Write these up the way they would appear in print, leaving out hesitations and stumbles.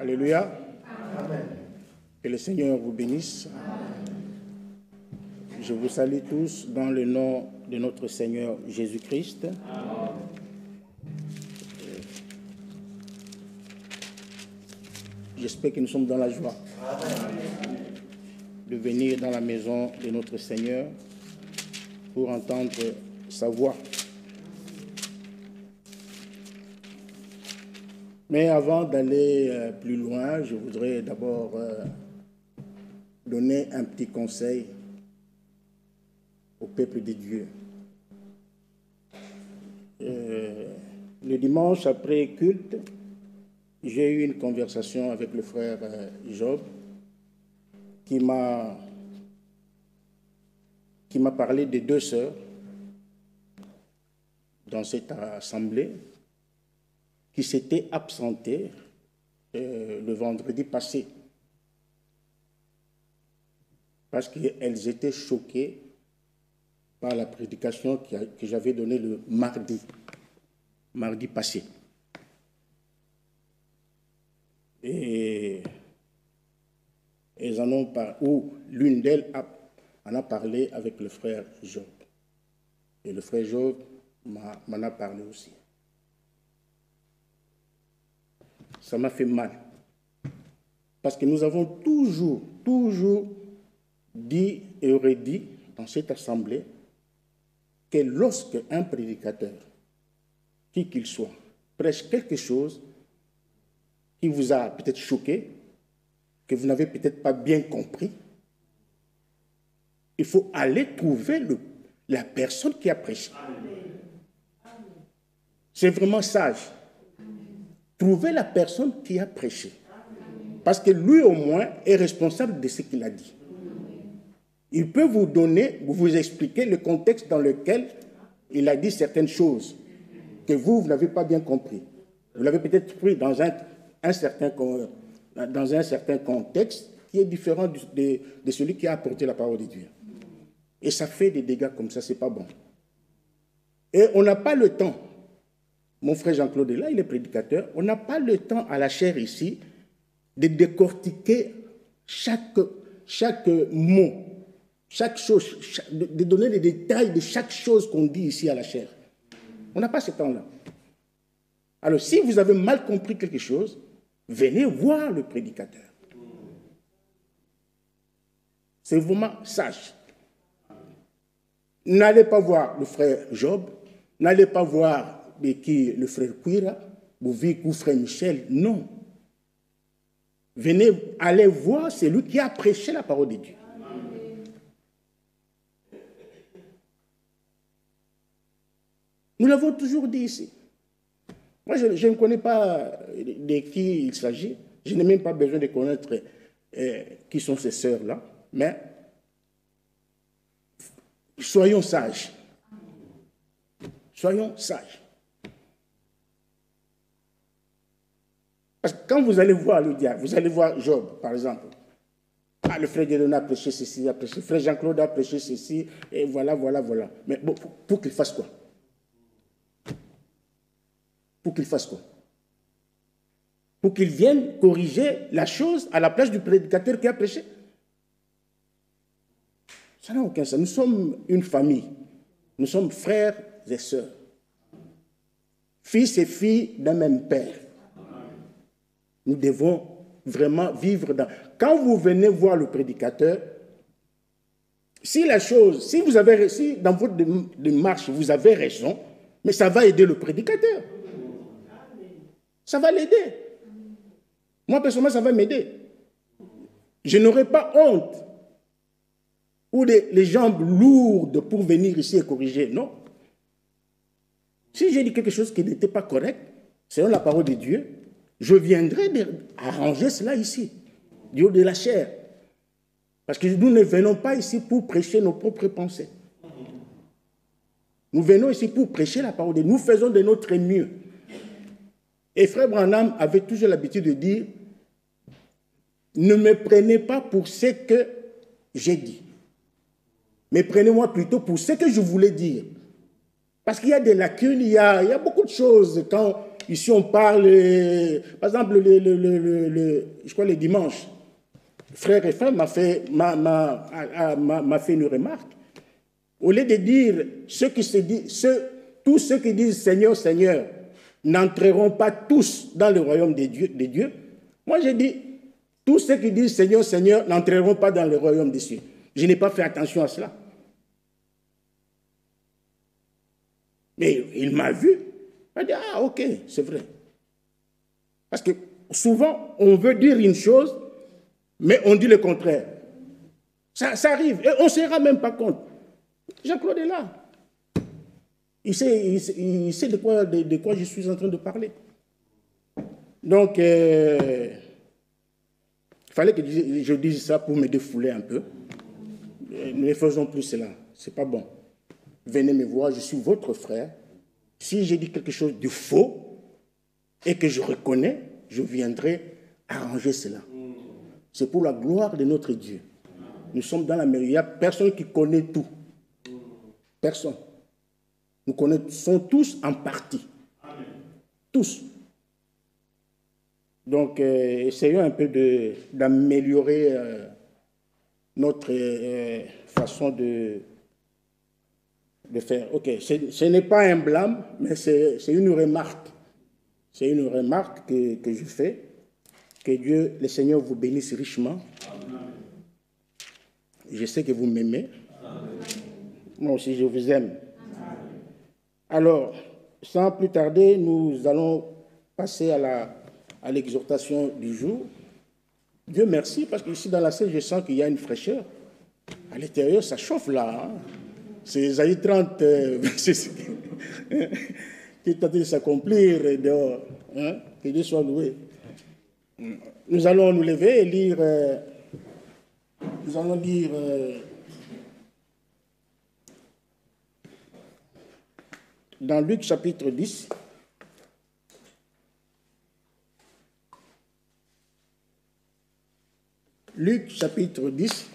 Alléluia. Amen. Que le Seigneur vous bénisse. Je vous salue tous dans le nom de notre Seigneur Jésus-Christ. J'espère que nous sommes dans la joie de venir dans la maison de notre Seigneur pour entendre sa voix. Mais avant d'aller plus loin, je voudrais d'abord donner un petit conseil au peuple de Dieu. Le dimanche après culte, j'ai eu une conversation avec le frère Job qui m'a parlé de deux sœurs dans cette assemblée qui s'étaient absentées le vendredi passé parce qu'elles étaient choquées par la prédication que j'avais donnée le mardi passé. Et elles en ont ou l'une d'elles en a parlé avec le frère Job. Et le frère Job m'en a parlé aussi. Ça m'a fait mal. Parce que nous avons toujours dit et redit dans cette assemblée que lorsque un prédicateur, qui qu'il soit, prêche quelque chose qui vous a peut-être choqué, que vous n'avez peut-être pas bien compris, il faut aller trouver la personne qui a prêché. C'est vraiment sage. Trouver la personne qui a prêché. Parce que lui, au moins, est responsable de ce qu'il a dit. Il peut vous donner, vous expliquer le contexte dans lequel il a dit certaines choses que vous n'avez pas bien compris. Vous l'avez peut-être pris dans un certain contexte qui est différent de celui qui a apporté la parole de Dieu. Et ça fait des dégâts comme ça, c'est pas bon. Et on n'a pas le temps. Mon frère Jean-Claude est là, il est prédicateur. On n'a pas le temps à la chaire ici de décortiquer chaque mot, chaque chose, de donner les détails de chaque chose qu'on dit ici à la chaire. On n'a pas ce temps-là. Alors, si vous avez mal compris quelque chose, venez voir le prédicateur. C'est vraiment sage. N'allez pas voir le frère Job, n'allez pas voir le frère Quira, ou le frère Michel, non. Venez, allez voir celui qui a prêché la parole de Dieu. Nous l'avons toujours dit ici. Moi, je ne connais pas de qui il s'agit. Je n'ai même pas besoin de connaître qui sont ces sœurs-là. Mais soyons sages. Soyons sages. Parce que quand vous allez voir le diable, vous allez voir Job, par exemple. Ah, le frère Guédon a prêché ceci, a prêché. Le frère Jean-Claude a prêché ceci, et voilà. Mais bon, pour qu'il fasse quoi? Pour qu'il fasse quoi? Pour qu'il vienne corriger la chose à la place du prédicateur qui a prêché? Ça n'a aucun sens. Nous sommes une famille. Nous sommes frères et sœurs. Fils et filles d'un même père. Nous devons vraiment vivre dans... Quand vous venez voir le prédicateur, si dans votre démarche, vous avez raison, mais ça va aider le prédicateur. Ça va l'aider. Moi, personnellement, ça va m'aider. Je n'aurai pas honte ou les jambes lourdes pour venir ici et corriger. Non. Si j'ai dit quelque chose qui n'était pas correct, selon la parole de Dieu, je viendrai arranger cela ici, du haut de la chair. Parce que nous ne venons pas ici pour prêcher nos propres pensées. Nous venons ici pour prêcher la parole de Dieu. Nous faisons de notre mieux. Et frère Branham avait toujours l'habitude de dire, ne me prenez pas pour ce que j'ai dit, mais prenez-moi plutôt pour ce que je voulais dire. Parce qu'il y a des lacunes, il y a beaucoup de choses. Quand ici on parle, par exemple, je crois les dimanches, frère et frère m'a fait une remarque. Au lieu de dire tous ceux qui disent Seigneur, Seigneur, n'entreront pas tous dans le royaume de Dieu. Moi j'ai dit, tous ceux qui disent Seigneur, Seigneur, n'entreront pas dans le royaume des cieux. Je n'ai pas fait attention à cela. Mais il m'a vu. Il m'a dit, ah ok, c'est vrai. Parce que souvent, on veut dire une chose, mais on dit le contraire. Ça arrive, et on ne se rend même pas compte. Jean-Claude est là. Il sait de quoi je suis en train de parler. Donc, il fallait que je dise ça pour me défouler un peu. Ne faisons plus cela. Ce n'est pas bon. Venez me voir, je suis votre frère. Si j'ai dit quelque chose de faux et que je reconnais, je viendrai arranger cela. C'est pour la gloire de notre Dieu. Nous sommes dans la mairie. Il n'y a personne qui connaît tout. Personne. Nous connaissons tous en partie. Tous. Donc, essayons un peu d'améliorer notre façon de faire. Ok, ce n'est pas un blâme, mais c'est une remarque. C'est une remarque que je fais. Que Dieu, le Seigneur, vous bénisse richement. Je sais que vous m'aimez. Moi aussi, je vous aime. Alors, sans plus tarder, nous allons passer à l'exhortation du jour. Dieu merci, parce qu'ici dans la salle, je sens qu'il y a une fraîcheur. À l'intérieur, ça chauffe là. Hein? C'est Ésaïe 30, qui est en train de s'accomplir dehors. Hein? Que Dieu soit loué. Nous allons nous lever et lire. Nous allons lire. Dans Luc chapitre 10. Luc chapitre 10.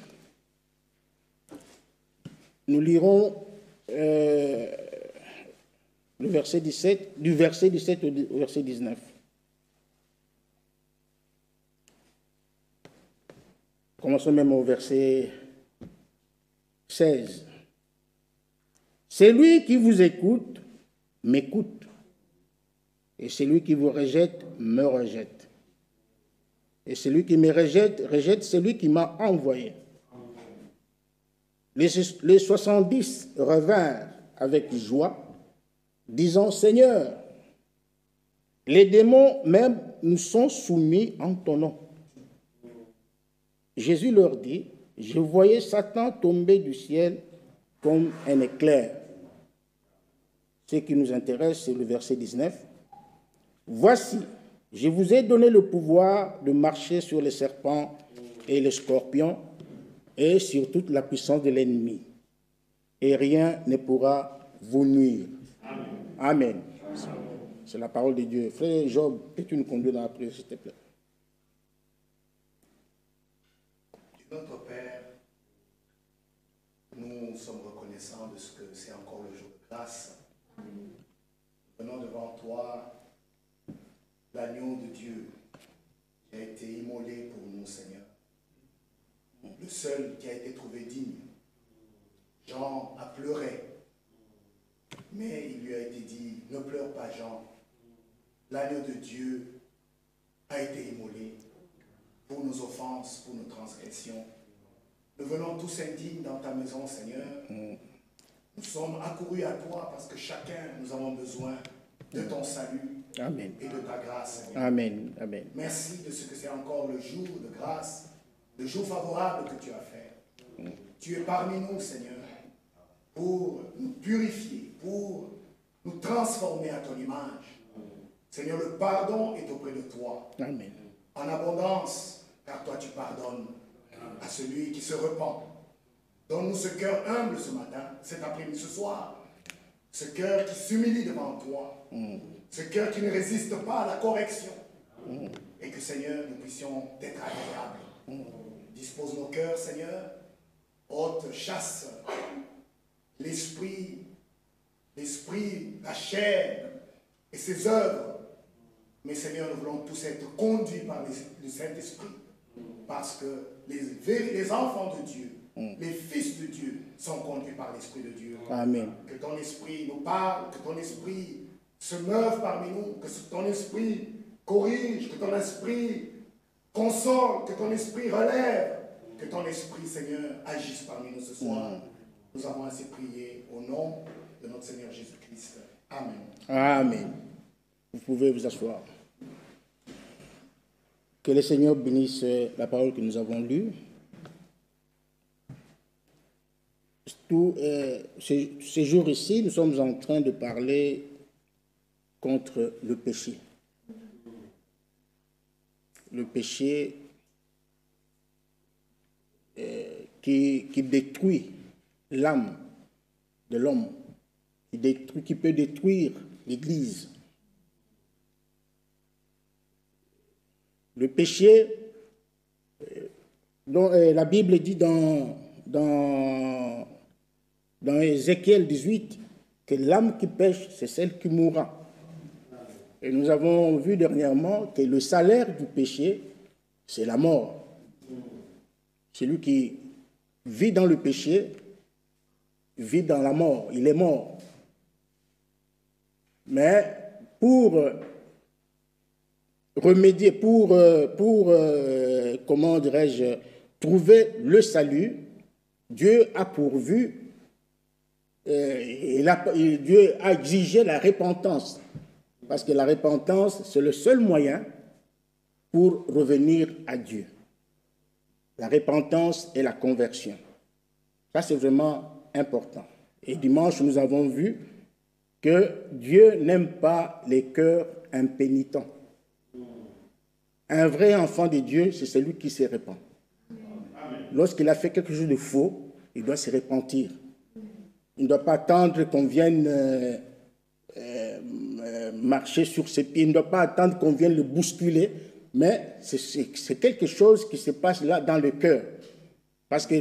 Nous lirons le verset 17, du verset 17 au verset 19. Commençons même au verset 16. Celui qui vous écoute, m'écoute. Et celui qui vous rejette, me rejette. Et celui qui me rejette, rejette celui qui m'a envoyé. Les 70 revinrent avec joie, disant, Seigneur, les démons même nous sont soumis en ton nom. Jésus leur dit, je voyais Satan tomber du ciel comme un éclair. Ce qui nous intéresse, c'est le verset 19. Voici, je vous ai donné le pouvoir de marcher sur les serpents et les scorpions et sur toute la puissance de l'ennemi. Et rien ne pourra vous nuire. Amen. C'est la parole de Dieu. Frère Job, peux-tu nous conduire dans la prière, s'il te plaît? Notre Père, nous sommes reconnaissants de ce que c'est encore le jour de grâce. Nous venons devant toi, l'agneau de Dieu qui a été immolé pour nous, Seigneur. Le seul qui a été trouvé digne. Jean a pleuré, mais il lui a été dit, ne pleure pas Jean. L'agneau de Dieu a été immolé pour nos offenses, pour nos transgressions. Nous venons tous indignes dans ta maison, Seigneur. Nous sommes accourus à toi parce que chacun, nous avons besoin de ton salut. Amen. Et de ta grâce, Seigneur. Amen. Amen. Merci de ce que c'est encore le jour de grâce, le jour favorable que tu as fait. Tu es parmi nous, Seigneur, pour nous purifier, pour nous transformer à ton image. Seigneur, le pardon est auprès de toi. Amen. En abondance, car toi tu pardonnes à celui qui se repent. Donne-nous ce cœur humble ce matin, cet après-midi, ce soir. Ce cœur qui s'humilie devant toi. Ce cœur qui ne résiste pas à la correction. Et que, Seigneur, nous puissions être agréables. Dispose nos cœurs, Seigneur. Ôte, chasse l'esprit, la chair et ses œuvres Mais Seigneur, nous voulons tous être conduits par le Saint-Esprit. Parce que les enfants de Dieu, les fils de Dieu sont conduits par l'Esprit de Dieu. Amen. Que ton Esprit nous parle, que ton Esprit se meuve parmi nous, que ton Esprit corrige, que ton Esprit console, que ton Esprit relève, que ton Esprit, Seigneur, agisse parmi nous ce soir. Nous avons ainsi prié au nom de notre Seigneur Jésus-Christ. Amen. Amen. Vous pouvez vous asseoir. Que le Seigneur bénisse la parole que nous avons lue. Ces jours ici, nous sommes en train de parler contre le péché. Le péché qui détruit l'âme de l'homme, qui peut détruire l'Église. Le péché, dont la Bible dit dans Ézéchiel 18 que l'âme qui pêche, c'est celle qui mourra. Et nous avons vu dernièrement que le salaire du péché, c'est la mort. Celui qui vit dans le péché vit dans la mort, il est mort. Mais pour remédier, comment dirais-je, trouver le salut, Dieu a pourvu, Dieu a exigé la repentance. Parce que la repentance, c'est le seul moyen pour revenir à Dieu. La repentance et la conversion. Ça, c'est vraiment important. Et dimanche, nous avons vu que Dieu n'aime pas les cœurs impénitents. Un vrai enfant de Dieu, c'est celui qui se repent. Lorsqu'il a fait quelque chose de faux, il doit se repentir. Il ne doit pas attendre qu'on vienne marcher sur ses pieds, il ne doit pas attendre qu'on vienne le bousculer, mais c'est quelque chose qui se passe là dans le cœur. Parce que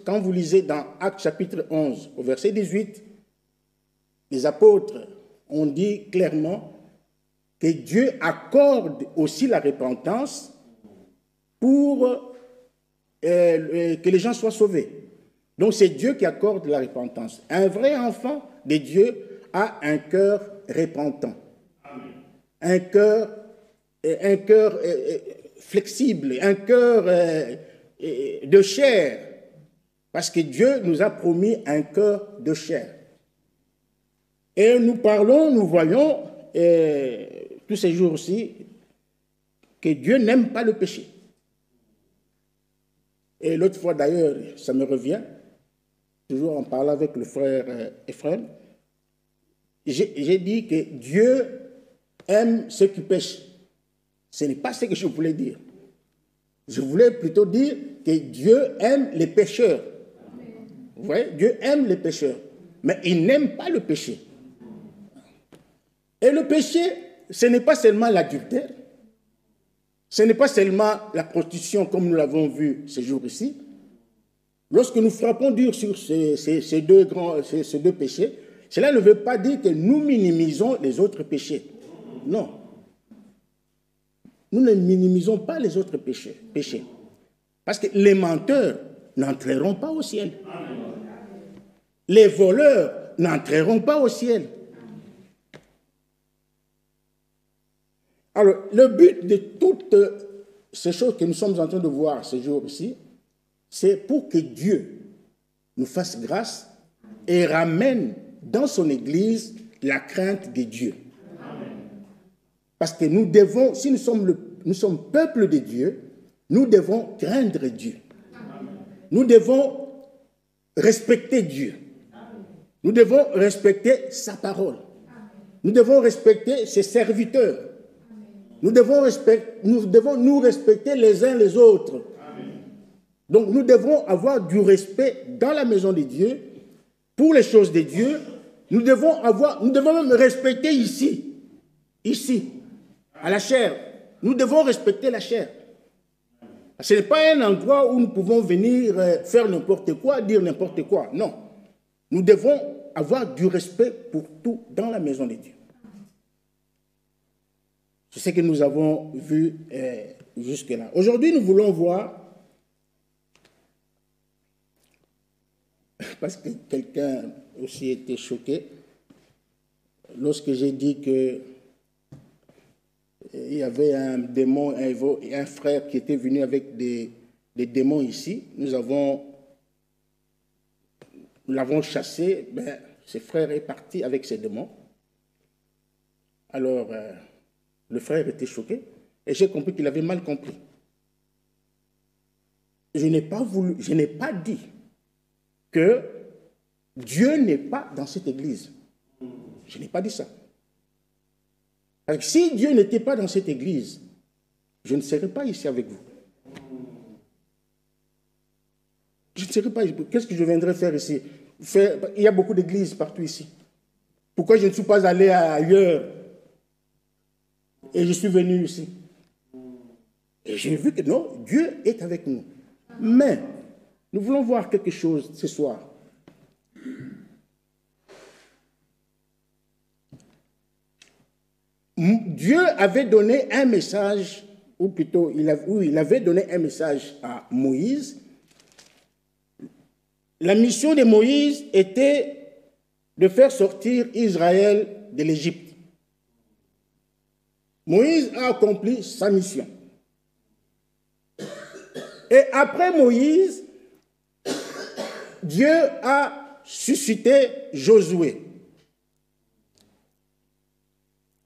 quand vous lisez dans Actes chapitre 11, au verset 18, les apôtres ont dit clairement que Dieu accorde aussi la repentance pour que les gens soient sauvés. Donc c'est Dieu qui accorde la repentance. Un vrai enfant de Dieu a un cœur repentant. Amen. Un cœur flexible, un cœur de chair. Parce que Dieu nous a promis un cœur de chair. Et nous voyons tous ces jours-ci que Dieu n'aime pas le péché. Et l'autre fois d'ailleurs, ça me revient, toujours en parlant avec le frère Ephraim, j'ai dit que Dieu aime ceux qui pêchent. Ce n'est pas ce que je voulais dire. Je voulais plutôt dire que Dieu aime les pécheurs. Vous voyez, Dieu aime les pécheurs, mais il n'aime pas le péché. Et le péché, ce n'est pas seulement l'adultère, ce n'est pas seulement la prostitution comme nous l'avons vu ces jours-ci. Lorsque nous frappons dur sur ces deux péchés, cela ne veut pas dire que nous minimisons les autres péchés. Non. Nous ne minimisons pas les autres péchés. Parce que les menteurs n'entreront pas au ciel. Les voleurs n'entreront pas au ciel. Alors, le but de toutes ces choses que nous sommes en train de voir ce jour-ci, c'est pour que Dieu nous fasse grâce et ramène dans son Église la crainte de Dieu. Amen. Parce que nous devons, si nous sommes peuple de Dieu, nous devons craindre Dieu. Amen. Nous devons respecter Dieu. Amen. Nous devons respecter sa parole. Amen. Nous devons respecter ses serviteurs. Nous devons nous respecter les uns les autres. Amen. Donc nous devons avoir du respect dans la maison de Dieu, pour les choses de Dieu. Nous devons même respecter ici, à la chair. Nous devons respecter la chair. Ce n'est pas un endroit où nous pouvons venir faire n'importe quoi, dire n'importe quoi. Non. Nous devons avoir du respect pour tout dans la maison de Dieu. C'est ce que nous avons vu jusque-là. Aujourd'hui, nous voulons voir, parce que quelqu'un aussi était choqué, lorsque j'ai dit que il y avait un démon, un frère qui était venu avec des démons ici. Nous l'avons chassé. Ben, ce frère est parti avec ses démons. Alors, le frère était choqué et j'ai compris qu'il avait mal compris. Je n'ai pas dit que Dieu n'est pas dans cette église. Je n'ai pas dit ça. Parce que si Dieu n'était pas dans cette église, je ne serais pas ici avec vous. Je ne serais pas ici. Qu'est-ce que je viendrais faire ici? Il y a beaucoup d'églises partout ici. Pourquoi je ne suis pas allé ailleurs? Et je suis venu ici. Et j'ai vu que non, Dieu est avec nous. Mais, nous voulons voir quelque chose ce soir. Dieu avait donné un message, ou plutôt, il avait donné un message à Moïse. La mission de Moïse était de faire sortir Israël de l'Égypte. Moïse a accompli sa mission. Et après Moïse, Dieu a suscité Josué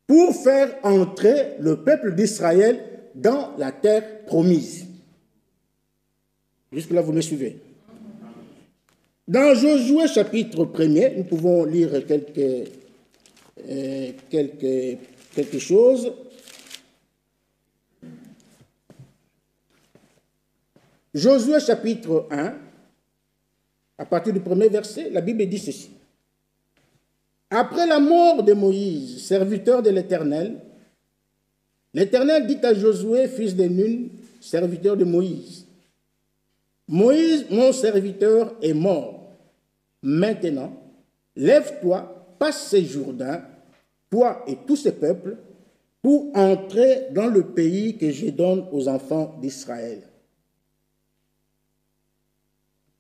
pour faire entrer le peuple d'Israël dans la terre promise. Jusque-là, vous me suivez. Dans Josué chapitre 1er, nous pouvons lire quelque chose. Josué chapitre 1, à partir du premier verset, la Bible dit ceci. Après la mort de Moïse, serviteur de l'Éternel, l'Éternel dit à Josué, fils de Nun, serviteur de Moïse, Moïse, mon serviteur, est mort. Maintenant, lève-toi, passe ces Jourdains, toi et tous ces peuples, pour entrer dans le pays que je donne aux enfants d'Israël.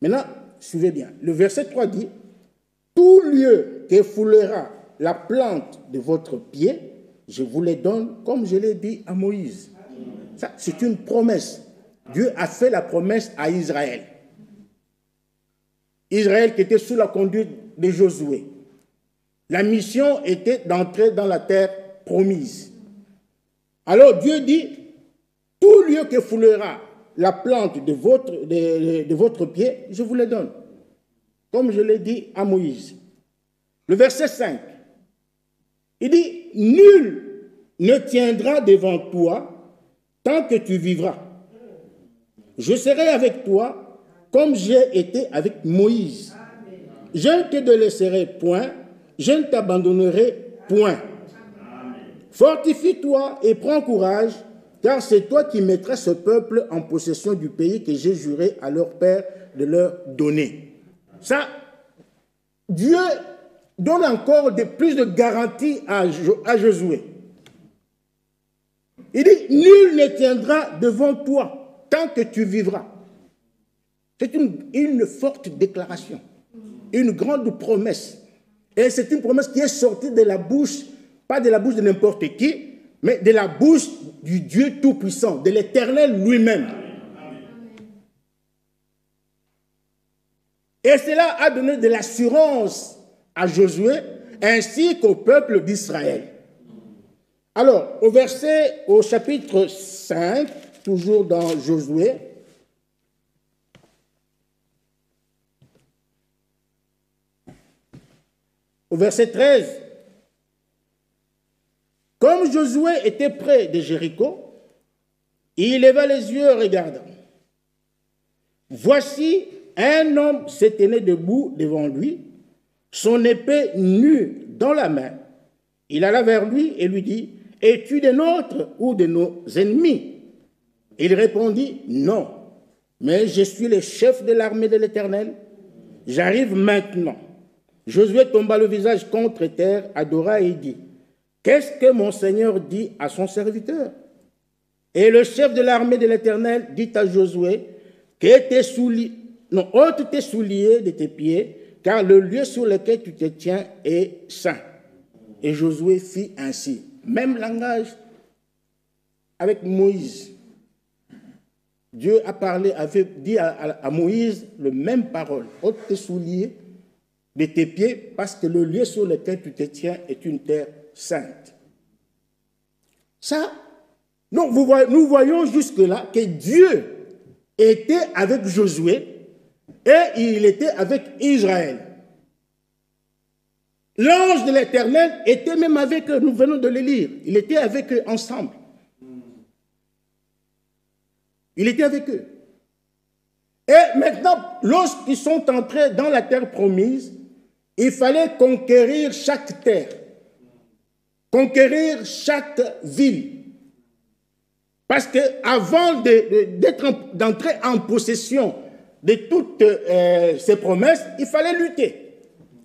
Maintenant, suivez bien. Le verset 3 dit, tout lieu que foulera la plante de votre pied, je vous les donne comme je l'ai dit à Moïse. Ça, c'est une promesse. Dieu a fait la promesse à Israël. Israël qui était sous la conduite de Josué. La mission était d'entrer dans la terre promise. Alors Dieu dit, tout lieu que foulera la plante de votre pied, je vous les donne. Comme je l'ai dit à Moïse. Le verset 5, il dit, nul ne tiendra devant toi tant que tu vivras. Je serai avec toi comme j'ai été avec Moïse. Je ne te délaisserai point, je ne t'abandonnerai point. Fortifie-toi et prends courage, car c'est toi qui mettras ce peuple en possession du pays que j'ai juré à leur père de leur donner. Ça, Dieu donne encore plus de garanties à Josué. Il dit, nul ne tiendra devant toi tant que tu vivras. C'est une forte déclaration, une grande promesse. Et c'est une promesse qui est sortie de la bouche, pas de la bouche de n'importe qui, mais de la bouche du Dieu Tout-Puissant, de l'Éternel lui-même. Et cela a donné de l'assurance à Josué ainsi qu'au peuple d'Israël. Alors, au chapitre 5, toujours dans Josué, au verset 13, comme Josué était près de Jéricho, il leva les yeux regardant. Voici, un homme s'est tenu debout devant lui, son épée nue dans la main. Il alla vers lui et lui dit, « Es-tu des nôtres ou de nos ennemis ?» Il répondit, « Non, mais je suis le chef de l'armée de l'Éternel. J'arrive maintenant. » Josué tomba le visage contre terre, adora et dit, qu'est-ce que mon Seigneur dit à son serviteur? Et le chef de l'armée de l'Éternel dit à Josué, ôte tes souliers de tes pieds, car le lieu sur lequel tu te tiens est saint. Et Josué fit ainsi. Même langage avec Moïse. Dieu a parlé, avait dit à Moïse le même parole. Ôte tes souliers de tes pieds, parce que le lieu sur lequel tu te tiens est une terre sainte. Ça, donc nous voyons jusque-là que Dieu était avec Josué et il était avec Israël. L'ange de l'Éternel était même avec eux, nous venons de le lire. Il était avec eux ensemble. Il était avec eux. Et maintenant, lorsqu'ils sont entrés dans la terre promise, il fallait conquérir chaque terre, conquérir chaque ville. Parce qu'avant d'entrer en possession de toutes ces promesses, il fallait lutter.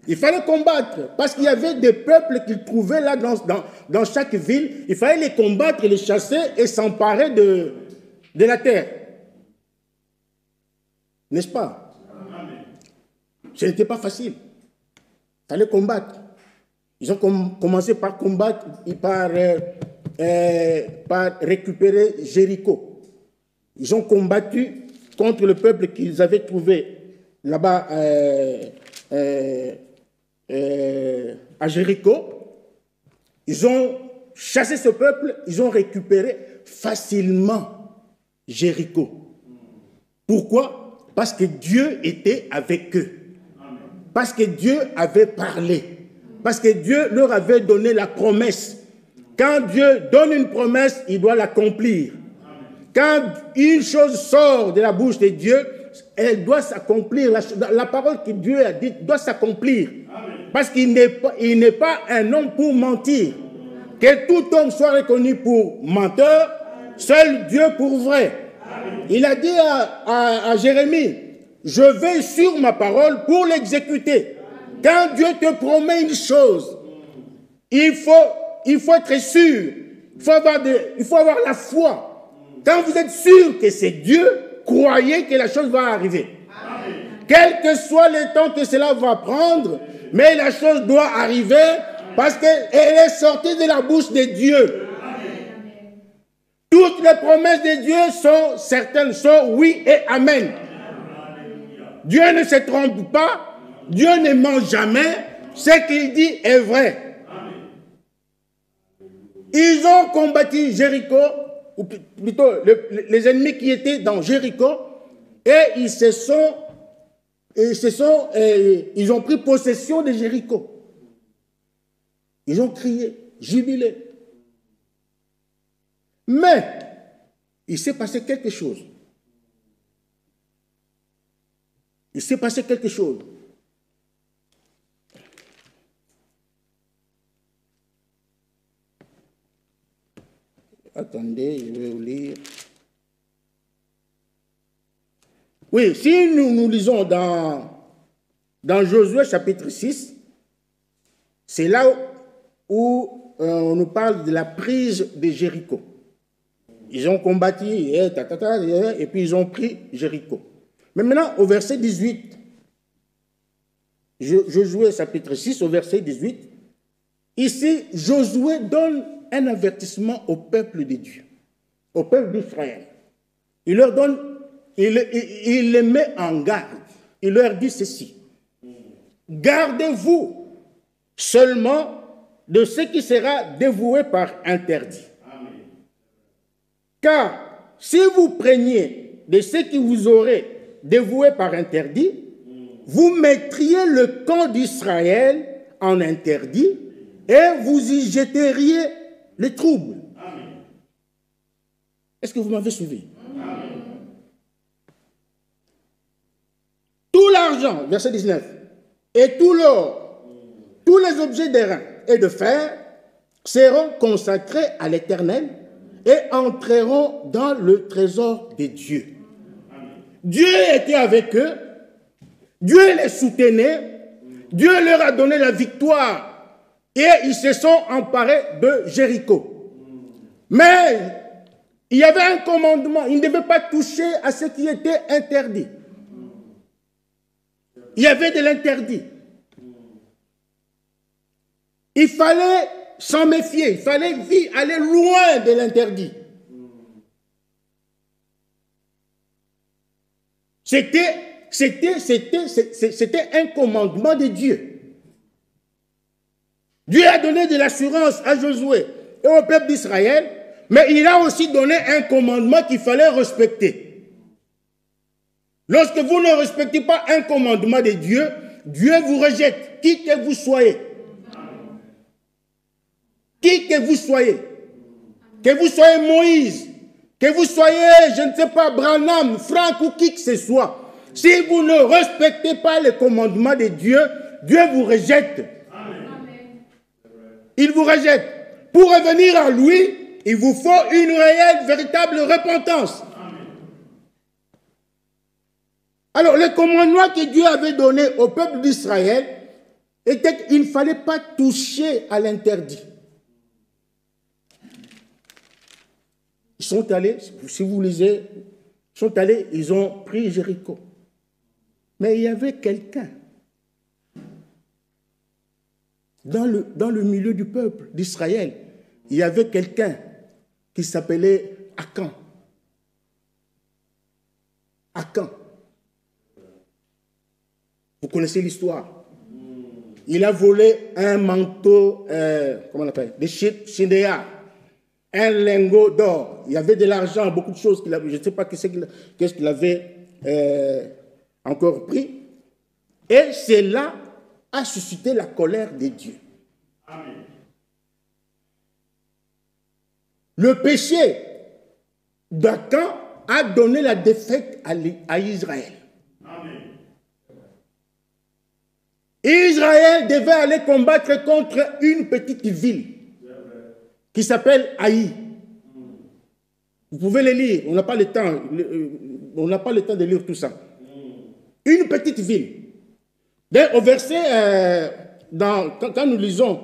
Il fallait combattre. Parce qu'il y avait des peuples qu'ils trouvaient là dans chaque ville. Il fallait les combattre, les chasser et s'emparer de la terre. N'est-ce pas? Ce n'était pas facile. Il fallait combattre. Ils ont commencé par combattre, par récupérer Jéricho. Ils ont combattu contre le peuple qu'ils avaient trouvé là-bas à Jéricho. Ils ont chassé ce peuple, ils ont récupéré facilement Jéricho. Pourquoi? Parce que Dieu était avec eux. Parce que Dieu avait parlé. Parce que Dieu leur avait donné la promesse. Quand Dieu donne une promesse, il doit l'accomplir. Quand une chose sort de la bouche de Dieu, elle doit s'accomplir. La parole que Dieu a dite doit s'accomplir. Parce qu'il n'est pas un homme pour mentir. Que tout homme soit reconnu pour menteur, seul Dieu pour vrai. Il a dit à Jérémie, je vais sur ma parole pour l'exécuter. Quand Dieu te promet une chose, il faut être sûr. Il faut avoir la foi. Quand vous êtes sûr que c'est Dieu, croyez que la chose va arriver. Amen. Quel que soit le temps que cela va prendre, mais la chose doit arriver parce qu'elle est sortie de la bouche de Dieu. Amen. Toutes les promesses de Dieu sont certaines, sont oui et amen. Dieu ne se trompe pas, Dieu ne ment jamais, ce qu'il dit est vrai. Ils ont combattu Jéricho, ou plutôt les ennemis qui étaient dans Jéricho, et ils ont pris possession de Jéricho. Ils ont crié, jubilé. Mais, il s'est passé quelque chose. Il s'est passé quelque chose. Attendez, je vais vous lire. Oui, si nous lisons dans Josué chapitre 6, c'est là où on nous parle de la prise de Jéricho. Ils ont combattu, et puis ils ont pris Jéricho. Mais maintenant, au verset 18, Josué chapitre 6, au verset 18, ici, Josué donne un avertissement au peuple de Dieu, au peuple d'Israël. Il leur donne, il les met en garde. Il leur dit ceci: gardez-vous seulement de ce qui sera dévoué par interdit. Amen. Car si vous preniez de ce qui vous aurait dévoué par interdit, vous mettriez le camp d'Israël en interdit et vous y jetteriez les troubles. Amen. Est-ce que vous m'avez suivi? Amen. Tout l'argent, verset 19, et tout l'or, tous les objets d'airain et de fer seront consacrés à l'Éternel et entreront dans le trésor de Dieu. Amen. Dieu était avec eux, Dieu les soutenait, Dieu leur a donné la victoire et ils se sont emparés de Jéricho. Mais il y avait un commandement, ils ne devaient pas toucher à ce qui était interdit. Il y avait de l'interdit. Il fallait s'en méfier, il fallait aller loin de l'interdit. C'était un commandement de Dieu. Dieu a donné de l'assurance à Josué et au peuple d'Israël, mais il a aussi donné un commandement qu'il fallait respecter. Lorsque vous ne respectez pas un commandement de Dieu, Dieu vous rejette, qui que vous soyez. Qui que vous soyez. Que vous soyez Moïse, que vous soyez, je ne sais pas, Branham, Franck ou qui que ce soit. Si vous ne respectez pas les commandements de Dieu, Dieu vous rejette. Il vous rejette. Pour revenir à lui, il vous faut une réelle, véritable repentance. Alors, le commandement que Dieu avait donné au peuple d'Israël était qu'il ne fallait pas toucher à l'interdit. Ils sont allés, si vous lisez, ils sont allés, ils ont pris Jéricho. Mais il y avait quelqu'un dans le milieu du peuple d'Israël. Il y avait quelqu'un qui s'appelait Akan. Akan. Vous connaissez l'histoire. Il a volé un manteau, comment on appelle, des chandéas, un lingot d'or. Il y avait de l'argent, beaucoup de choses qu'il avait. Je ne sais pas qu'est-ce qu'il avait encore pris. Et cela a suscité la colère de Dieu. Amen. Le péché d'Akan a donné la défaite à Israël. Amen. Israël devait aller combattre contre une petite ville qui s'appelle Haï. Vous pouvez le lire, on n'a pas le temps, de lire tout ça. Une petite ville. Au verset, quand nous lisons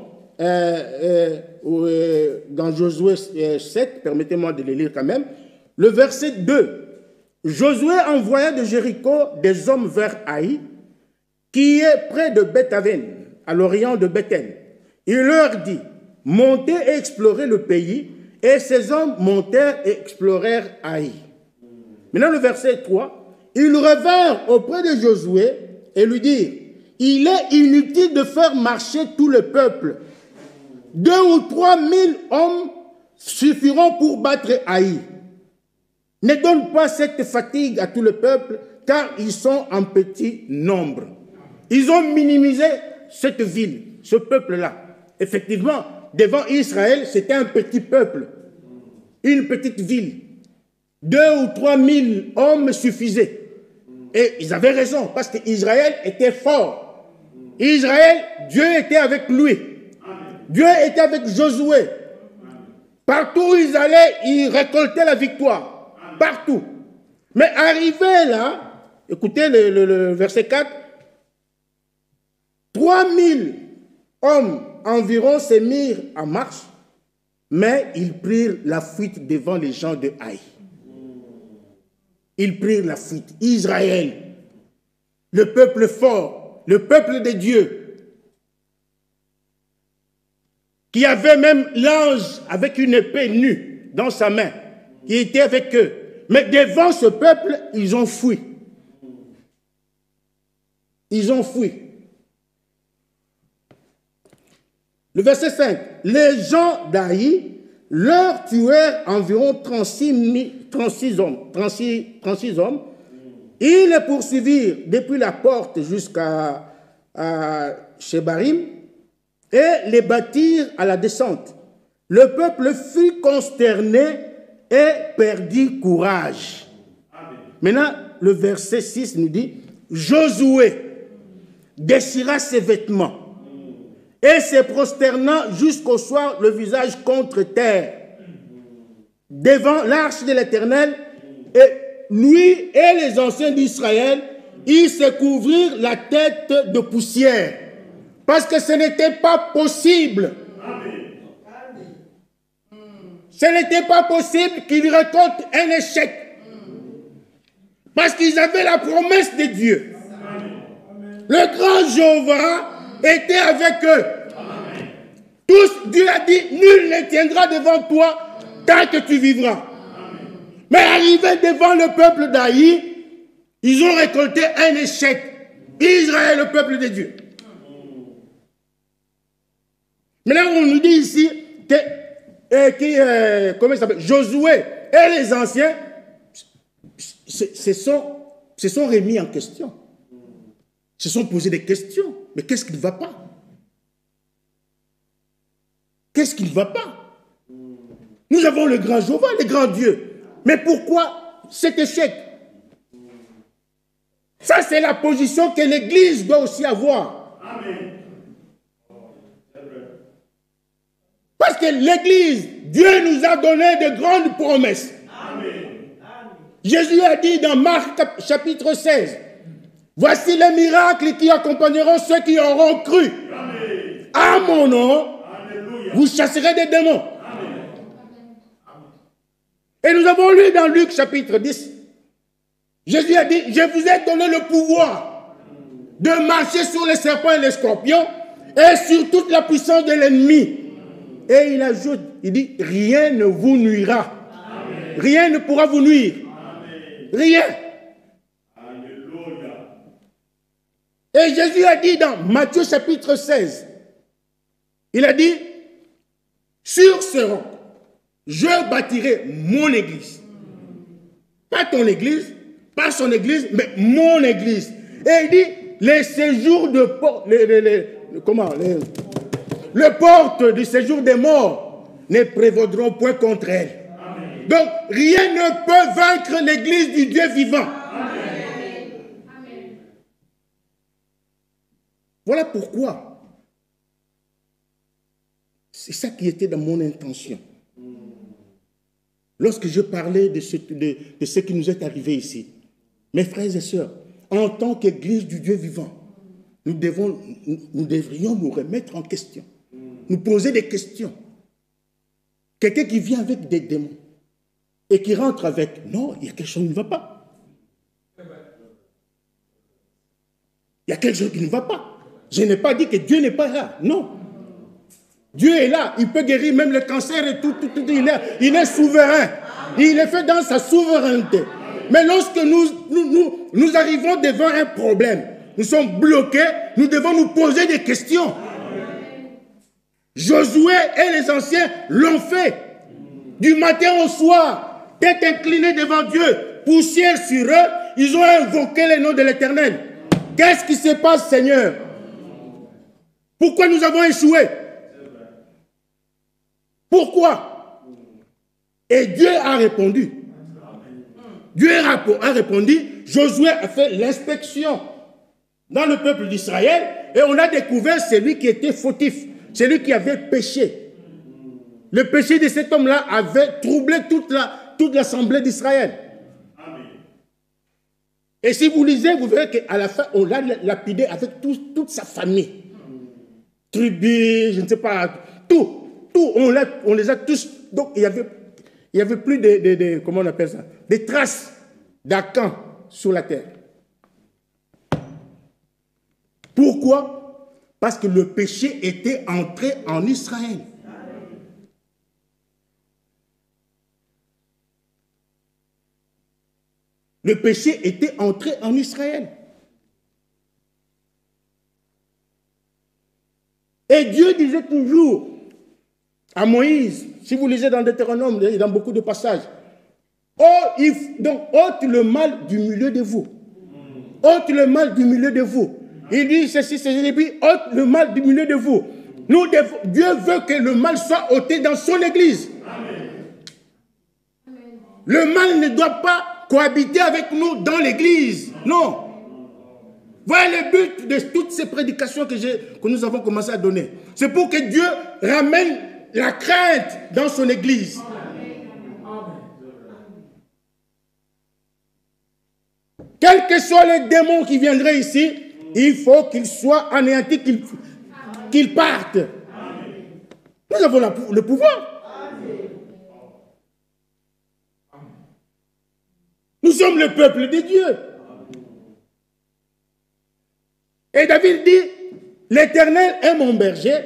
dans Josué 7, permettez-moi de le lire quand même, le verset 2, Josué envoya de Jéricho des hommes vers Haï, qui est près de Beth-Aven, à l'orient de Bethel. Il leur dit, montez et explorez le pays, et ces hommes montèrent et explorèrent Haï. Maintenant le verset 3, ils revinrent auprès de Josué et lui dirent, il est inutile de faire marcher tout le peuple. 2 ou 3 000 hommes suffiront pour battre Haï. Ne donne pas cette fatigue à tout le peuple, car ils sont en petit nombre. Ils ont minimisé cette ville, ce peuple-là. Effectivement, devant Israël, c'était un petit peuple, une petite ville. 2 ou 3 000 hommes suffisaient. Et ils avaient raison, parce qu'Israël était fort. Israël, Dieu était avec lui. Dieu était avec Josué. Partout où ils allaient, ils récoltaient la victoire. Partout. Mais arrivé là, écoutez le verset 4, 3 000 hommes environ se mirent en marche, mais ils prirent la fuite devant les gens de Haï. Ils prirent la fuite. Israël, le peuple fort, le peuple de Dieu, qui avait même l'ange avec une épée nue dans sa main, qui était avec eux. Mais devant ce peuple, ils ont fui. Ils ont fui. Le verset 5. Les gens d'Haï leur tuèrent environ 36 hommes. Ils les poursuivirent depuis la porte jusqu'à Shebarim et les battirent à la descente. Le peuple fut consterné et perdit courage. Amen. Maintenant, le verset 6 nous dit, Josué déchira ses vêtements et se prosternant jusqu'au soir le visage contre terre devant l'arche de l'Éternel, et lui et les anciens d'Israël, ils se couvrirent la tête de poussière Parce que ce n'était pas possible. Ce n'était pas possible qu'ils récoltent un échec. Parce qu'ils avaient la promesse de Dieu. Le grand Jéhovah était avec eux. Tous, Dieu a dit, nul ne tiendra devant toi tant que tu vivras. Mais arrivés devant le peuple d'Aï, ils ont récolté un échec. Israël, le peuple de Dieu. Maintenant, on nous dit ici que comment il s'appelle, Josué et les anciens se sont remis en question. Se sont posés des questions. Mais qu'est-ce qui ne va pas? Qu'est-ce qui ne va pas? Nous avons le grand Jéhovah, le grand Dieu. Mais pourquoi cet échec? Ça, c'est la position que l'Église doit aussi avoir. Amen. Parce que l'Église, Dieu nous a donné de grandes promesses. Amen. Jésus a dit dans Marc chapitre 16, « Voici les miracles qui accompagneront ceux qui auront cru. Amen. À mon nom, Alléluia. Vous chasserez des démons. » Et nous avons lu dans Luc chapitre 10, Jésus a dit, « Je vous ai donné le pouvoir de marcher sur les serpents et les scorpions et sur toute la puissance de l'ennemi. » Et il ajoute, il dit, « Rien ne vous nuira. Amen. Rien ne pourra vous nuire. Amen. Rien. » Alléluia. Et Jésus a dit dans Matthieu chapitre 16, il a dit, « Sur ce roc, je bâtirai mon église. » Pas ton église, pas son église, mais mon église. Et il dit, les séjours de porte, le porte du séjour des morts ne prévaudront point contre elle. Amen. Donc, rien ne peut vaincre l'église du Dieu vivant. Amen. Voilà pourquoi. C'est ça qui était dans mon intention. Lorsque je parlais de ce qui nous est arrivé ici, mes frères et sœurs, en tant qu'Église du Dieu vivant, nous devrions nous remettre en question, nous poser des questions. Quelqu'un qui vient avec des démons et qui rentre avec, non, il y a quelque chose qui ne va pas. Il y a quelque chose qui ne va pas. Je n'ai pas dit que Dieu n'est pas là, non. Dieu est là, il peut guérir même le cancer et tout, il est souverain. Il est fait dans sa souveraineté. Mais lorsque nous arrivons devant un problème, nous sommes bloqués, nous devons nous poser des questions. Josué et les anciens l'ont fait. Du matin au soir, tête inclinée devant Dieu, poussière sur eux, ils ont invoqué le nom de l'Éternel. Qu'est-ce qui se passe, Seigneur? Pourquoi nous avons échoué? Pourquoi? Et Dieu a répondu. Dieu a répondu. Josué a fait l'inspection dans le peuple d'Israël et on a découvert celui qui était fautif, celui qui avait péché. Le péché de cet homme-là avait troublé toute l'assemblée d'Israël. Et si vous lisez, vous verrez qu'à la fin, on l'a lapidé avec toute sa famille. Tribus, je ne sais pas, tout, on les a tous. Donc il y avait plus comment on appelle ça, des traces d'Akan sur la terre. Pourquoi? Parce que le péché était entré en Israël. Le péché était entré en Israël. Et Dieu disait toujours à Moïse, si vous lisez dans Deutéronome, dans beaucoup de passages, donc ôte le mal du milieu de vous. Ôte le mal du milieu de vous. Il dit ceci, il dit, ôte le mal du milieu de vous. Dieu veut que le mal soit ôté dans son église. Amen. Le mal ne doit pas cohabiter avec nous dans l'église. Non. Voilà le but de toutes ces prédications que nous avons commencé à donner. C'est pour que Dieu ramène la crainte dans son église. Quels que soient les démons qui viendraient ici, il faut qu'ils soient anéantis, qu'ils partent. Nous avons le pouvoir. Nous sommes le peuple de Dieu. Et David dit, l'Éternel est mon berger,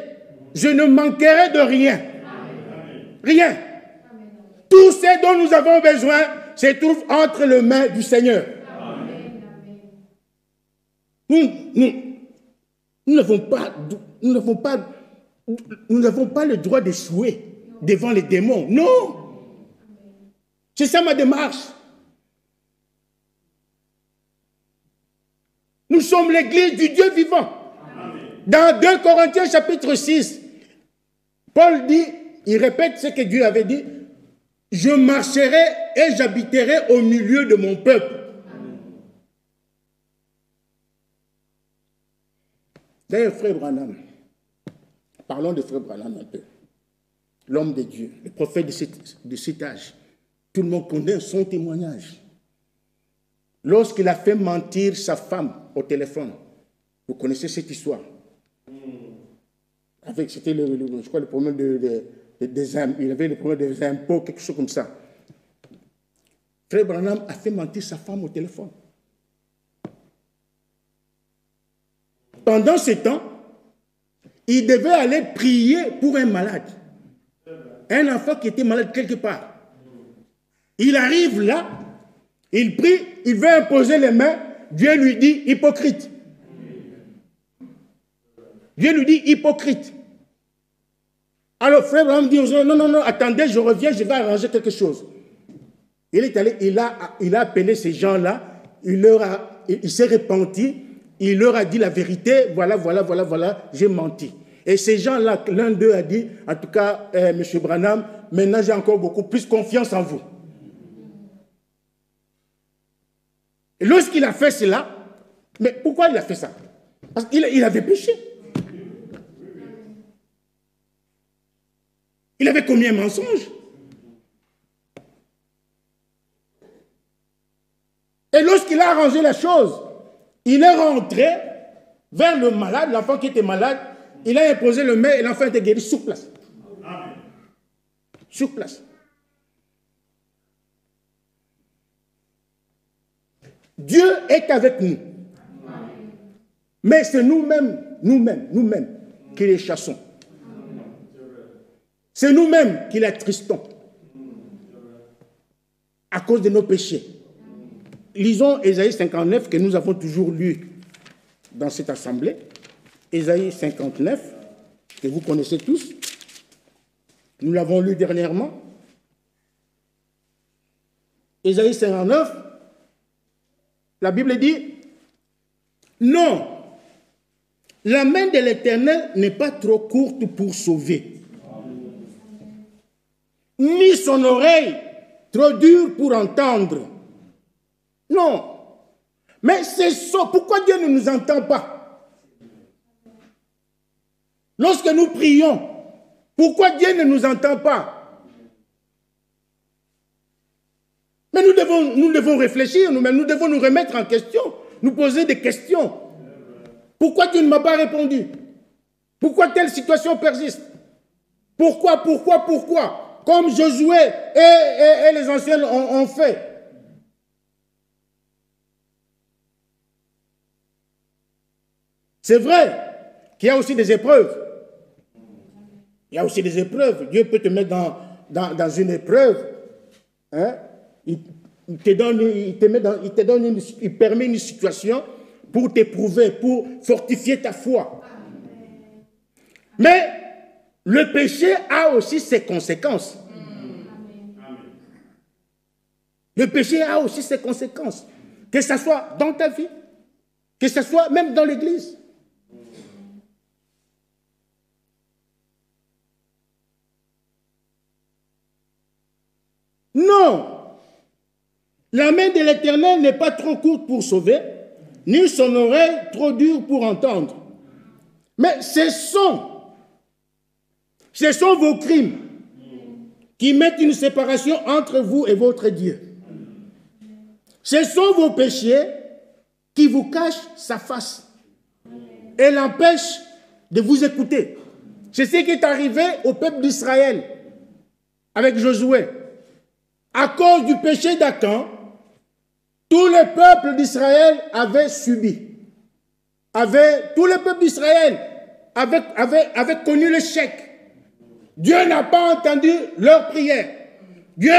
je ne manquerai de rien. Rien. Tout ce dont nous avons besoin se trouve entre les mains du Seigneur. Nous n'avons pas le droit d'échouer devant les démons. Non. C'est ça ma démarche. Nous sommes l'église du Dieu vivant. Dans 2 Corinthiens chapitre 6, Paul dit, il répète ce que Dieu avait dit, je marcherai et j'habiterai au milieu de mon peuple. D'ailleurs, frère Branham, parlons de frère Branham un peu. L'homme de Dieu, le prophète de cet âge. Tout le monde connaît son témoignage. Lorsqu'il a fait mentir sa femme au téléphone, vous connaissez cette histoire. C'était, je crois, le problème des impôts. Il avait le problème des impôts, quelque chose comme ça. Frère Branham a fait mentir sa femme au téléphone. Pendant ce temps, il devait aller prier pour un malade. Un enfant qui était malade quelque part. Il arrive là, il prie, il veut imposer les mains. Dieu lui dit hypocrite. Dieu lui dit hypocrite. Alors frère Branham dit aux gens, non, attendez, je reviens, je vais arranger quelque chose. Il est allé, il a appelé ces gens-là, il s'est repenti, il leur a dit la vérité, voilà, j'ai menti. Et ces gens-là, l'un d'eux a dit, en tout cas, M. Branham, maintenant j'ai encore beaucoup plus confiance en vous. Et lorsqu'il a fait cela, mais pourquoi il a fait ça? Parce qu'il avait péché. Il avait commis un mensonge. Et lorsqu'il a arrangé la chose, il est rentré vers le malade, l'enfant qui était malade, il a imposé le main et l'enfant était guéri sur place. Sur place. Dieu est avec nous. Mais c'est nous-mêmes qui les chassons. C'est nous-mêmes qui l'attristons à cause de nos péchés. Lisons Ésaïe 59 que nous avons toujours lu dans cette assemblée. Ésaïe 59, que vous connaissez tous. Nous l'avons lu dernièrement. Ésaïe 59, la Bible dit, non, la main de l'Éternel n'est pas trop courte pour sauver, ni son oreille trop dure pour entendre. Non. Mais c'est ça. Pourquoi Dieu ne nous entend pas? Lorsque nous prions, pourquoi Dieu ne nous entend pas? Mais nous devons réfléchir nous-mêmes, nous devons nous remettre en question, nous poser des questions. Pourquoi Dieu ne m'a pas répondu? Pourquoi telle situation persiste? Pourquoi? Comme Josué et les anciens ont fait. C'est vrai qu'il y a aussi des épreuves. Il y a aussi des épreuves. Dieu peut te mettre dans une épreuve. Hein? Il permet une situation pour t'éprouver, pour fortifier ta foi. Mais le péché a aussi ses conséquences. Le péché a aussi ses conséquences. Que ce soit dans ta vie, que ce soit même dans l'église. Non, la main de l'Éternel n'est pas trop courte pour sauver, ni son oreille trop dure pour entendre. Mais ce sont vos crimes qui mettent une séparation entre vous et votre Dieu. Ce sont vos péchés qui vous cachent sa face et l'empêchent de vous écouter. C'est ce qui est arrivé au peuple d'Israël avec Josué. À cause du péché d'Acan, tout le peuple d'Israël avait subi. Tout le peuple d'Israël avait connu l'échec. Dieu n'a pas entendu leur prière. Dieu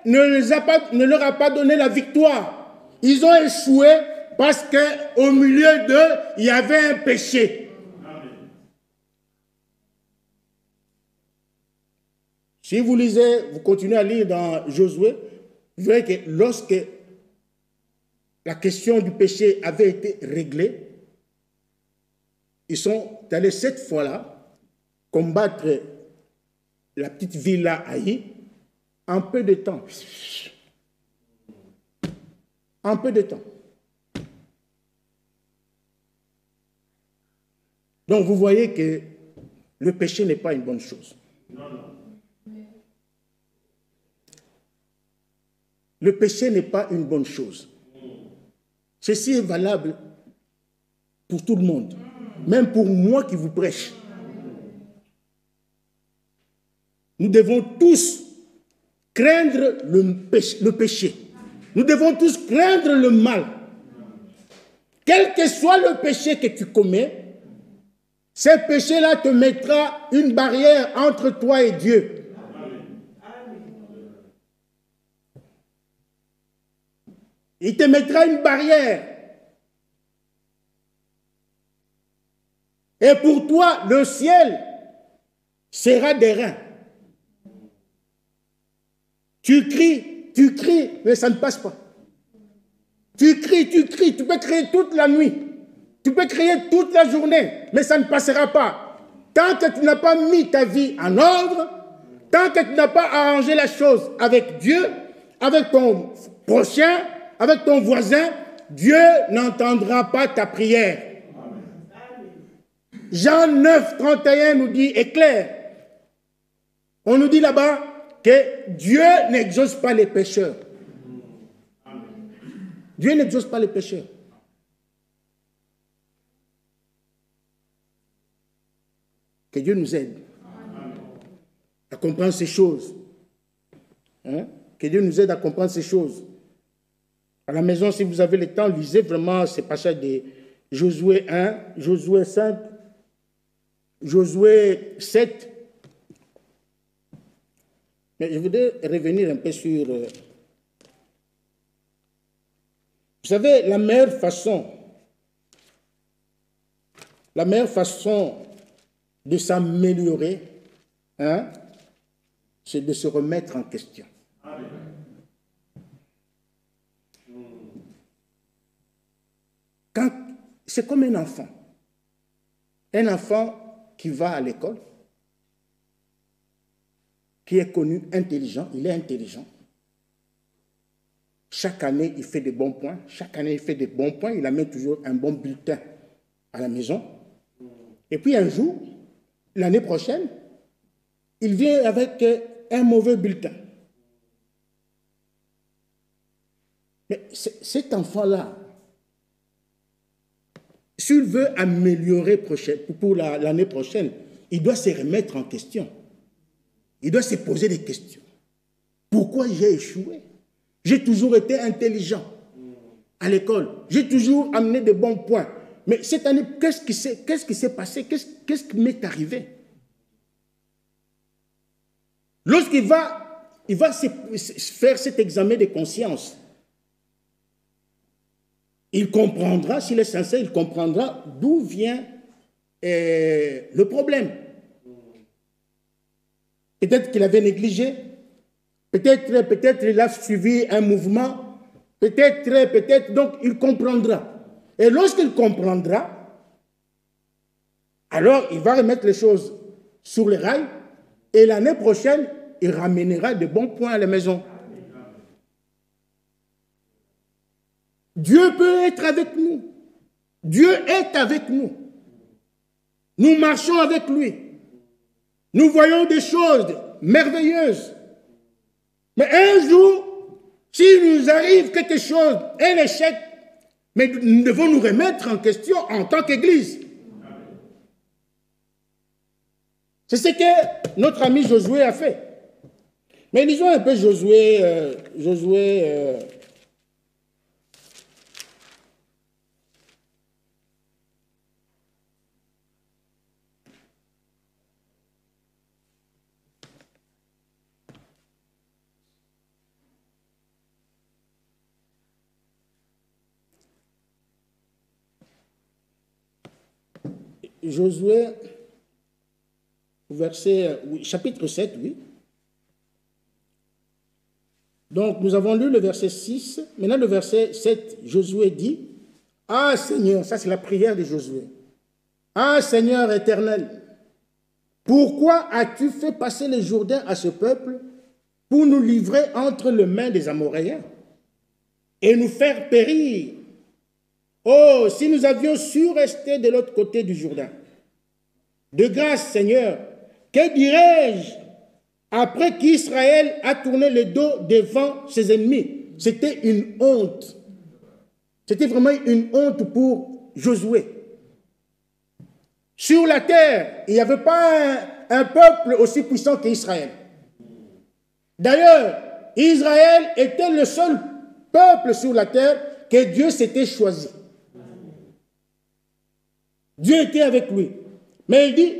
ne leur a pas donné la victoire. Ils ont échoué parce qu'au milieu d'eux, il y avait un péché. Amen. Si vous lisez, vous continuez à lire dans Josué, vous verrez que lorsque la question du péché avait été réglée, ils sont allés cette fois-là combattre la petite ville-là, Haï, en peu de temps. En peu de temps. Donc vous voyez que le péché n'est pas une bonne chose. Le péché n'est pas une bonne chose. Ceci est valable pour tout le monde, même pour moi qui vous prêche. Nous devons tous craindre le péché. Nous devons tous craindre le mal. Quel que soit le péché que tu commets, ce péché-là te mettra une barrière entre toi et Dieu. Il te mettra une barrière. Et pour toi, le ciel sera des reins. Tu cries, mais ça ne passe pas. Tu cries, tu peux crier toute la nuit. Tu peux crier toute la journée, mais ça ne passera pas. Tant que tu n'as pas mis ta vie en ordre, tant que tu n'as pas arrangé la chose avec Dieu, avec ton prochain, avec ton voisin, Dieu n'entendra pas ta prière. Jean 9, 31 nous dit, est clair. On nous dit là-bas que Dieu n'exauce pas les pécheurs. Dieu n'exauce pas les pécheurs. Que Dieu nous aide à comprendre ces choses. Hein? Que Dieu nous aide à comprendre ces choses. À la maison, si vous avez le temps, lisez vraiment ces passages de Josué 1, Josué 5, Josué 7. Mais je voudrais revenir un peu sur... vous savez, la meilleure façon de s'améliorer, hein, c'est de se remettre en question. Amen. C'est comme un enfant. Un enfant qui va à l'école, qui est connu intelligent, il est intelligent. Chaque année, il fait des bons points. Chaque année, il fait des bons points. Il amène toujours un bon bulletin à la maison. Et puis un jour, l'année prochaine, il vient avec un mauvais bulletin. Mais cet enfant-là, s'il veut améliorer pour l'année prochaine, il doit se remettre en question. Il doit se poser des questions. Pourquoi j'ai échoué? J'ai toujours été intelligent à l'école. J'ai toujours amené de bons points. Mais cette année, qu'est-ce qui s'est passé? Qu'est-ce qui m'est arrivé? Lorsqu'il va faire cet examen de conscience, il comprendra, s'il est sincère, il comprendra d'où vient le problème. Peut-être qu'il avait négligé, peut-être il a suivi un mouvement, peut-être, donc il comprendra. Et lorsqu'il comprendra, alors il va remettre les choses sur les rails et l'année prochaine, il ramènera de bons points à la maison. Dieu peut être avec nous. Dieu est avec nous. Nous marchons avec lui. Nous voyons des choses merveilleuses. Mais un jour, s'il nous arrive quelque chose, un échec, mais nous devons nous remettre en question en tant qu'Église. C'est ce que notre ami Josué a fait. Mais lisons un peu Josué. Josué, verset, oui, chapitre 7, oui. Donc, nous avons lu le verset 6. Maintenant, le verset 7, Josué dit, « Ah Seigneur, ça c'est la prière de Josué. Ah Seigneur éternel, pourquoi as-tu fait passer le Jourdain à ce peuple pour nous livrer entre les mains des Amoréens et nous faire périr? Oh, si nous avions su rester de l'autre côté du Jourdain. De grâce, Seigneur, que dirais-je après qu'Israël a tourné le dos devant ses ennemis? » C'était une honte. C'était vraiment une honte pour Josué. Sur la terre, il n'y avait pas un peuple aussi puissant qu'Israël. D'ailleurs, Israël était le seul peuple sur la terre que Dieu s'était choisi. Dieu était avec lui. Mais il dit,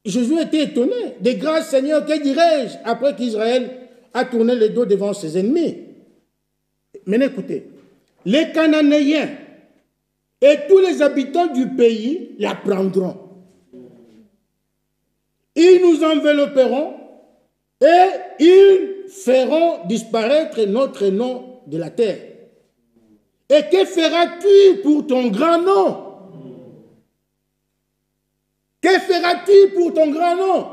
Jésus était étonné. De grâce, Seigneur, que dirais-je après qu'Israël a tourné le dos devant ses ennemis? Maintenant, écoutez. Les Cananéens et tous les habitants du pays la prendront. Ils nous envelopperont et ils feront disparaître notre nom de la terre. Et que feras-tu pour ton grand nom? Que feras-tu pour ton grand nom?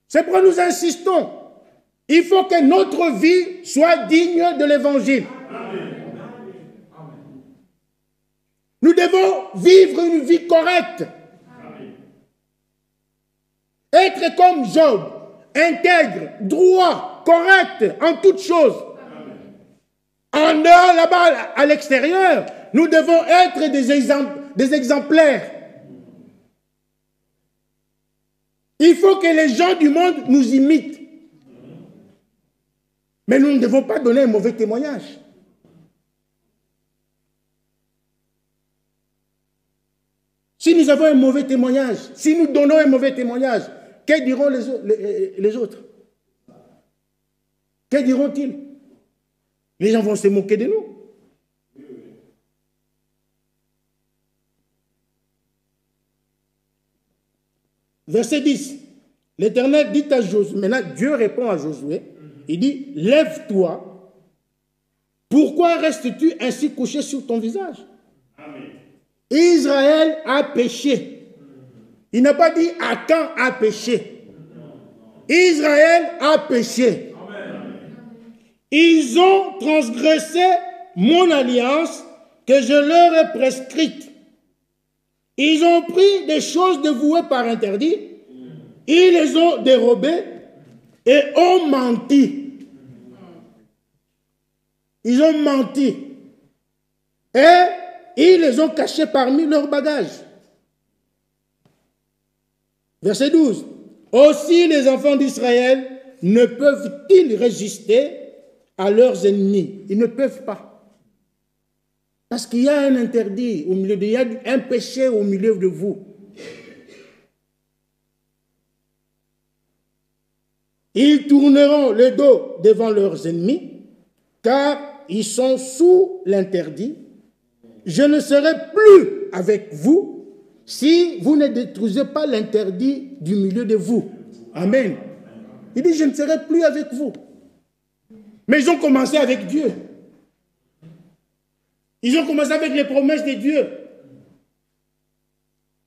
C'est pourquoi nous insistons. Il faut que notre vie soit digne de l'évangile. Nous devons vivre une vie correcte. Être comme Job, intègre, droit, correct en toutes choses. En dehors, là-bas, à l'extérieur, nous devons être des exemplaires. Il faut que les gens du monde nous imitent. Mais nous ne devons pas donner un mauvais témoignage. Si nous avons un mauvais témoignage, si nous donnons un mauvais témoignage, que diront les autres? Que diront-ils? Les gens vont se moquer de nous. Verset 10. L'Éternel dit à Josué, maintenant Dieu répond à Josué, il dit, lève-toi, pourquoi restes-tu ainsi couché sur ton visage? Amen. Israël a péché. Il n'a pas dit Akan a péché. Israël a péché. Amen. Ils ont transgressé mon alliance que je leur ai prescrite. Ils ont pris des choses dévouées par interdit, ils les ont dérobées et ont menti. Ils ont menti. Et ils les ont cachés parmi leurs bagages. Verset 12. Aussi les enfants d'Israël ne peuvent-ils résister à leurs ennemis? Ils ne peuvent pas. Parce qu'il y a un interdit au milieu il y a un péché au milieu de vous. Ils tourneront le dos devant leurs ennemis, car ils sont sous l'interdit. Je ne serai plus avec vous si vous ne détruisez pas l'interdit du milieu de vous. Amen. Il dit, je ne serai plus avec vous. Mais ils ont commencé avec Dieu. Ils ont commencé avec les promesses de Dieu.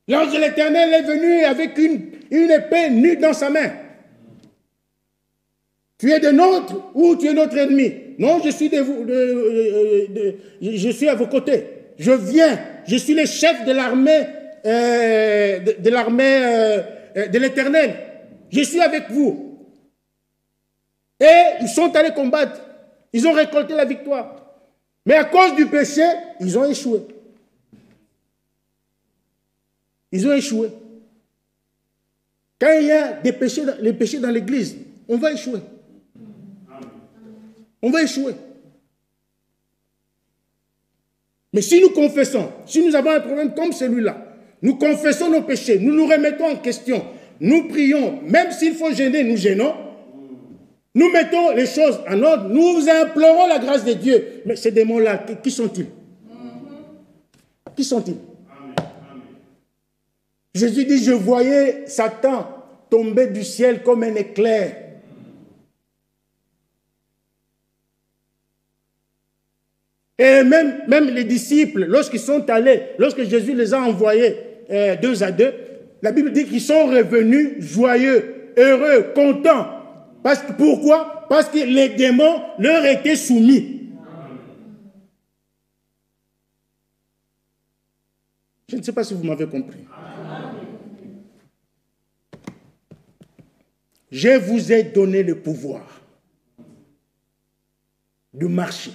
L'ange de l'Éternel est venu avec une épée nue dans sa main. Tu es de nôtre ou tu es notre ennemi? Non, je suis je suis à vos côtés. Je viens. Je suis le chef de l'armée de l'Éternel. Je suis avec vous. Et ils sont allés combattre. Ils ont récolté la victoire. Mais à cause du péché, ils ont échoué. Ils ont échoué. Quand il y a des péchés, les péchés dans l'église, on va échouer. On va échouer. Mais si nous confessons, si nous avons un problème comme celui-là, nous confessons nos péchés, nous nous remettons en question, nous prions, même s'il faut gêner, nous gênons, nous mettons les choses en ordre, nous implorons la grâce de Dieu. Mais ces démons-là, qui sont-ils? Qui sont-ils? Jésus dit, je voyais Satan tomber du ciel comme un éclair. Et même les disciples, lorsqu'ils sont allés, lorsque Jésus les a envoyés 2 à 2, la Bible dit qu'ils sont revenus joyeux, heureux, contents. Pourquoi? Parce que les démons leur étaient soumis. Je ne sais pas si vous m'avez compris. Je vous ai donné le pouvoir de marcher.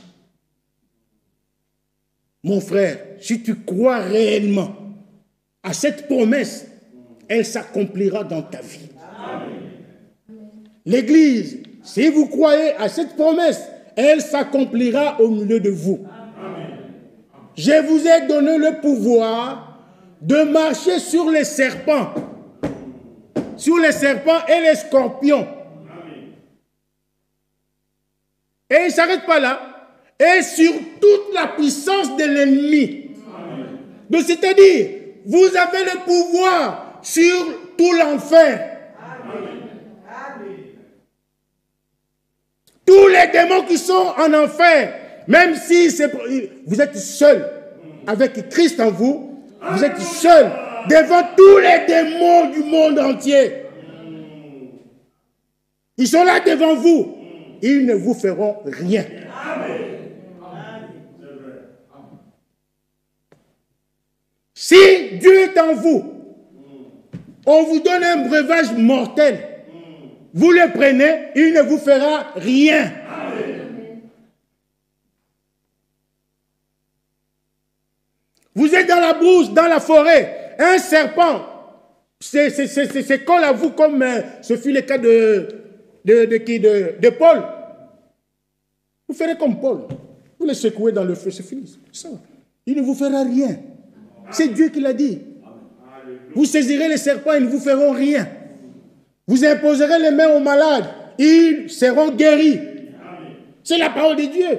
Mon frère, si tu crois réellement à cette promesse, elle s'accomplira dans ta vie. L'Église, si vous croyez à cette promesse, elle s'accomplira au milieu de vous. Je vous ai donné le pouvoir de marcher sur les serpents et les scorpions. Et il ne s'arrête pas là. Et sur toute la puissance de l'ennemi. Donc, c'est-à-dire, vous avez le pouvoir sur tout l'enfer. Tous les démons qui sont en enfer, même si vous êtes seul avec Christ en vous, vous êtes seul devant tous les démons du monde entier. Ils sont là devant vous. Ils ne vous feront rien. Si Dieu est en vous, on vous donne un breuvage mortel. Vous le prenez, il ne vous fera rien. Vous êtes dans la brousse, dans la forêt, un serpent, c'est colle à vous comme ce fut le cas de Paul. Vous ferez comme Paul. Vous le secouez dans le feu, c'est fini. Ça. Il ne vous fera rien. C'est Dieu qui l'a dit. Vous saisirez les serpents, ils ne vous feront rien. Vous imposerez les mains aux malades, ils seront guéris. C'est la parole de Dieu.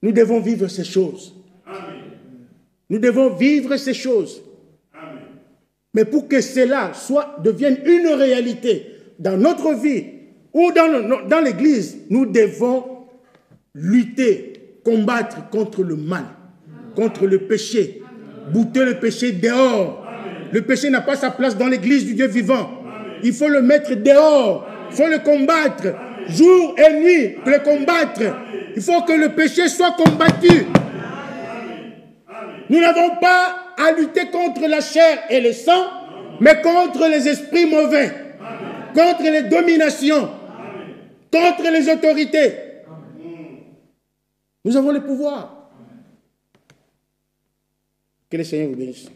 Nous devons vivre ces choses. Nous devons vivre ces choses. Mais pour que cela devienne une réalité dans notre vie ou dans l'Église, nous devons lutter, combattre contre le mal, contre le péché, bouter le péché dehors. Le péché n'a pas sa place dans l'Église du Dieu vivant. Il faut le mettre dehors. Il faut le combattre. Jour et nuit, le combattre. Il faut que le péché soit combattu. Nous n'avons pas à lutter contre la chair et le sang, mais contre les esprits mauvais, contre les dominations, contre les autorités. Nous avons le pouvoir. Que le Seigneur vous bénisse.